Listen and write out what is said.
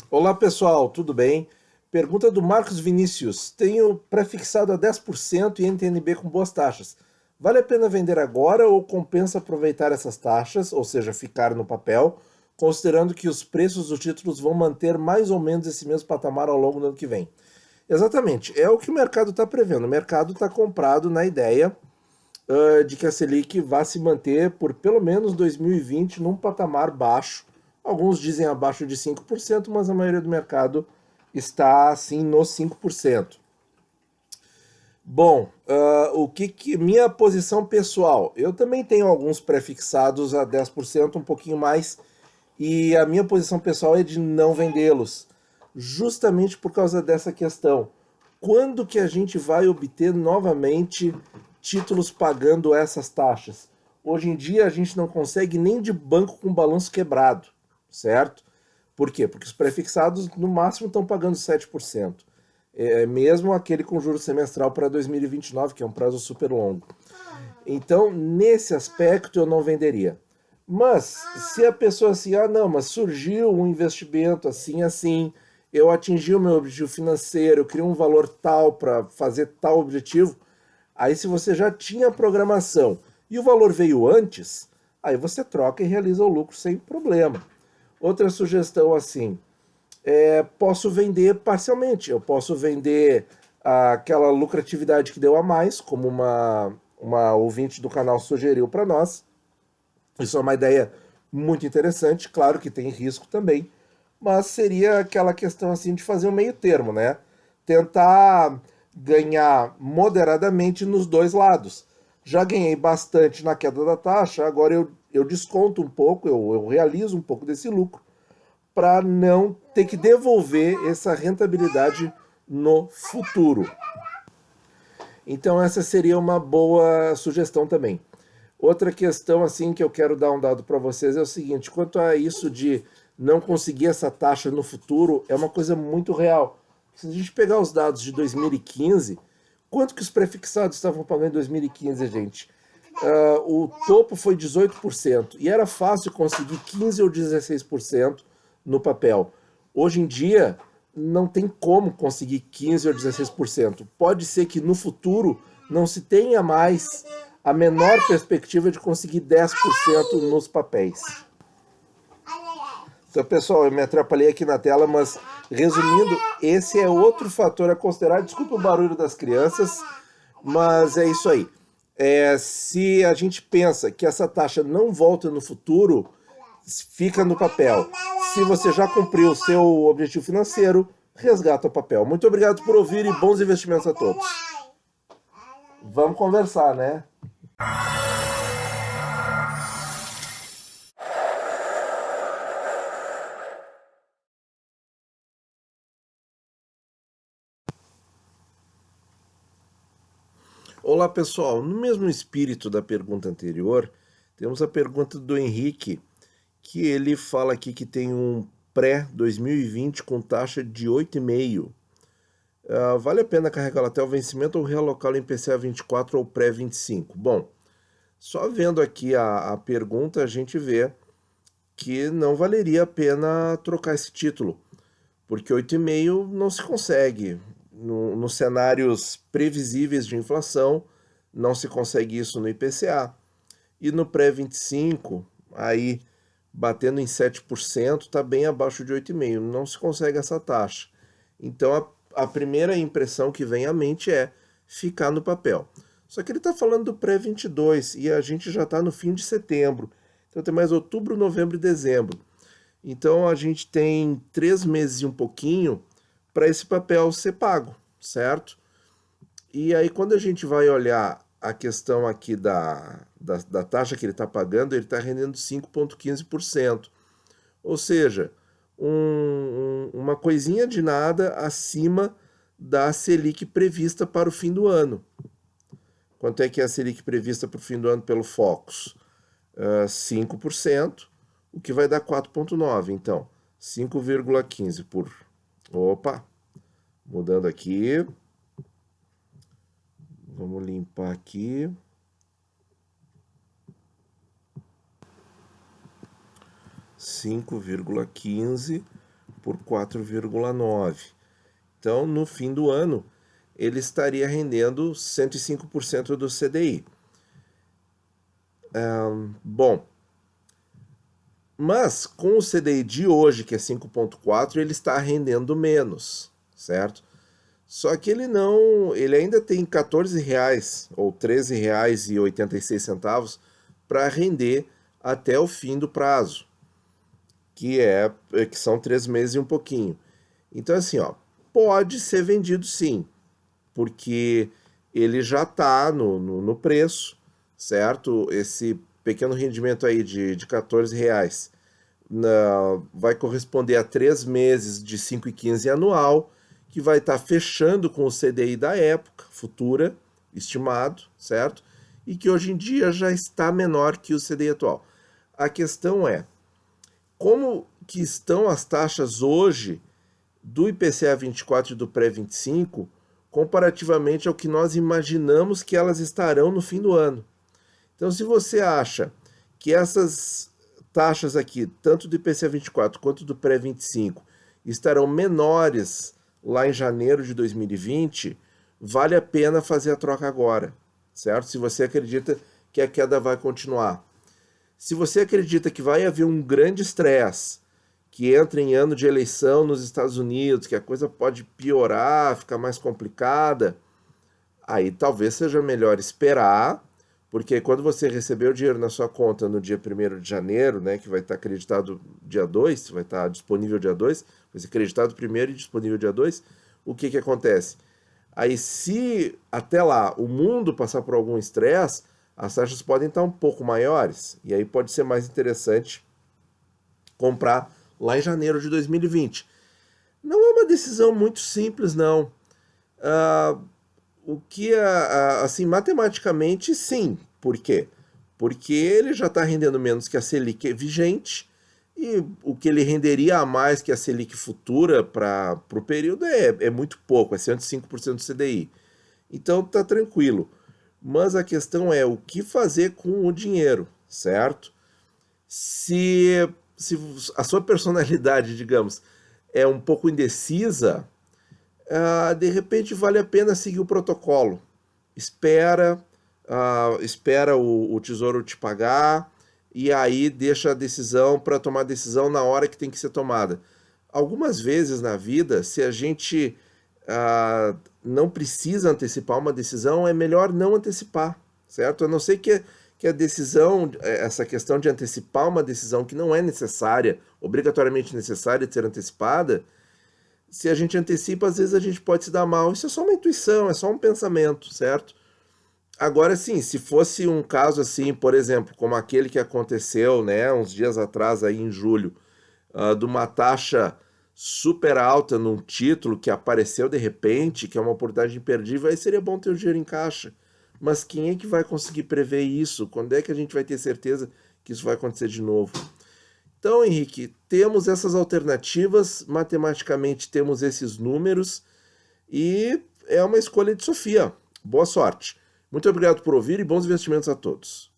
Olá pessoal, tudo bem? Pergunta do Marcos Vinícius. Tenho prefixado a 10% e NTNB com boas taxas. Vale a pena vender agora ou compensa aproveitar essas taxas, ou seja, ficar no papel, considerando que os preços dos títulos vão manter mais ou menos esse mesmo patamar ao longo do ano que vem? Exatamente, é o que o mercado está prevendo. O mercado está comprado na ideia de que a Selic vá se manter por pelo menos 2020 num patamar baixo. Alguns dizem abaixo de 5%, mas a maioria do mercado está assim nos 5%. Bom, o que minha posição pessoal? Eu também tenho alguns prefixados a 10%, um pouquinho mais, e a minha posição pessoal é de não vendê-los, justamente por causa dessa questão. Quando que a gente vai obter novamente títulos pagando essas taxas? Hoje em dia a gente não consegue nem de banco com balanço quebrado, certo? Por quê? Porque os prefixados no máximo estão pagando 7%. Mesmo aquele com juros semestral para 2029, que é um prazo super longo. Então, nesse aspecto, eu não venderia. Mas, se a pessoa assim, não, mas surgiu um investimento assim, eu atingi o meu objetivo financeiro, eu criei um valor tal para fazer tal objetivo, aí se você já tinha a programação e o valor veio antes, aí você troca e realiza o lucro sem problema. Outra sugestão assim, posso vender parcialmente, eu posso vender aquela lucratividade que deu a mais, como uma ouvinte do canal sugeriu para nós. Isso é uma ideia muito interessante, claro que tem risco também, mas seria aquela questão assim de fazer um meio termo, né? Tentar ganhar moderadamente nos dois lados. Já ganhei bastante na queda da taxa, agora eu desconto um pouco, eu realizo um pouco desse lucro, para não ter que devolver essa rentabilidade no futuro. Então essa seria uma boa sugestão também. Outra questão assim que eu quero dar um dado para vocês é o seguinte, quanto a isso de não conseguir essa taxa no futuro, é uma coisa muito real. Se a gente pegar os dados de 2015, quanto que os prefixados estavam pagando em 2015, gente? O topo foi 18%, e era fácil conseguir 15% ou 16% no papel. Hoje em dia, não tem como conseguir 15% ou 16%. Pode ser que no futuro não se tenha mais a menor perspectiva de conseguir 10% nos papéis. Então, pessoal, eu me atrapalhei aqui na tela, mas resumindo, esse é outro fator a considerar. Desculpa o barulho das crianças, mas é isso aí. Se a gente pensa que essa taxa não volta no futuro, fica no papel. Se você já cumpriu o seu objetivo financeiro, resgata o papel. Muito obrigado por ouvir e bons investimentos a todos. Vamos conversar, né? Olá, pessoal. No mesmo espírito da pergunta anterior, temos a pergunta do Henrique, que ele fala aqui que tem um pré-2020 com taxa de 8,5%. Vale a pena carregá-lo até o vencimento ou realocá-lo em PCA 24 ou pré-25? Bom, só vendo aqui a pergunta, a gente vê que não valeria a pena trocar esse título, porque 8,5 não se consegue. Nos cenários previsíveis de inflação, não se consegue isso no IPCA. E no pré-25, aí batendo em 7%, está bem abaixo de 8,5%. Não se consegue essa taxa. Então, a primeira impressão que vem à mente é ficar no papel. Só que ele está falando do pré-22 e a gente já está no fim de setembro. Então tem mais outubro, novembro e dezembro. Então a gente tem 3 meses e um pouquinho para esse papel ser pago, certo? E aí quando a gente vai olhar a questão aqui da taxa que ele está pagando, ele está rendendo 5,15%. Ou seja, uma coisinha de nada acima da Selic prevista para o fim do ano. Quanto é que é a Selic prevista para o fim do ano pelo Focus? 5%, o que vai dar 4,9%. Então, 5,15 por... Opa! Mudando aqui. Vamos limpar aqui. (5,15 por 4,9). Então, no fim do ano, ele estaria rendendo 105% do CDI. Bom, mas com o CDI de hoje, que é 5,4, ele está rendendo menos, certo? Só que ele ainda tem R$14 ou R$13,86 para render até o fim do prazo, que são 3 meses e um pouquinho. Então, assim, ó, pode ser vendido sim, porque ele já está no preço, certo? Esse pequeno rendimento aí de R$14 vai corresponder a 3 meses de 5,15 anual, que vai estar fechando com o CDI da época futura, estimado, certo? E que hoje em dia já está menor que o CDI atual. A questão é, como que estão as taxas hoje do IPCA 24 e do pré-25, comparativamente ao que nós imaginamos que elas estarão no fim do ano? Então, se você acha que essas taxas aqui, tanto do IPCA 24 quanto do pré-25, estarão menores lá em janeiro de 2020, vale a pena fazer a troca agora, certo? Se você acredita que a queda vai continuar. Se você acredita que vai haver um grande estresse, que entra em ano de eleição nos Estados Unidos, que a coisa pode piorar, ficar mais complicada, aí talvez seja melhor esperar, porque quando você receber o dinheiro na sua conta no dia 1º de janeiro, né, que vai estar acreditado dia 2, vai estar disponível dia 2, vai ser acreditado primeiro e disponível dia 2, o que acontece? Aí, se até lá o mundo passar por algum estresse, as taxas podem estar um pouco maiores, e aí pode ser mais interessante comprar lá em janeiro de 2020. Não é uma decisão muito simples, não. O que, assim, matematicamente, sim. Por quê? Porque ele já está rendendo menos que a Selic vigente, e o que ele renderia a mais que a Selic futura para o período é muito pouco, é 105% do CDI. Então tá tranquilo. Mas a questão é o que fazer com o dinheiro, certo? Se a sua personalidade, digamos, é um pouco indecisa, de repente vale a pena seguir o protocolo. Espera o Tesouro te pagar e aí deixa a decisão para tomar a decisão na hora que tem que ser tomada. Algumas vezes na vida, se a gente não precisa antecipar uma decisão, é melhor não antecipar, certo? A não ser que a decisão, essa questão de antecipar uma decisão que não é necessária, obrigatoriamente necessária de ser antecipada, se a gente antecipa, às vezes a gente pode se dar mal. Isso é só uma intuição, é só um pensamento, certo? Agora sim, se fosse um caso assim, por exemplo, como aquele que aconteceu, né, uns dias atrás, aí em julho, de uma taxa super alta num título que apareceu de repente, que é uma oportunidade imperdível, aí seria bom ter o dinheiro em caixa. Mas quem é que vai conseguir prever isso? Quando é que a gente vai ter certeza que isso vai acontecer de novo? Então, Henrique, temos essas alternativas, matematicamente temos esses números e é uma escolha de Sofia. Boa sorte. Muito obrigado por ouvir e bons investimentos a todos.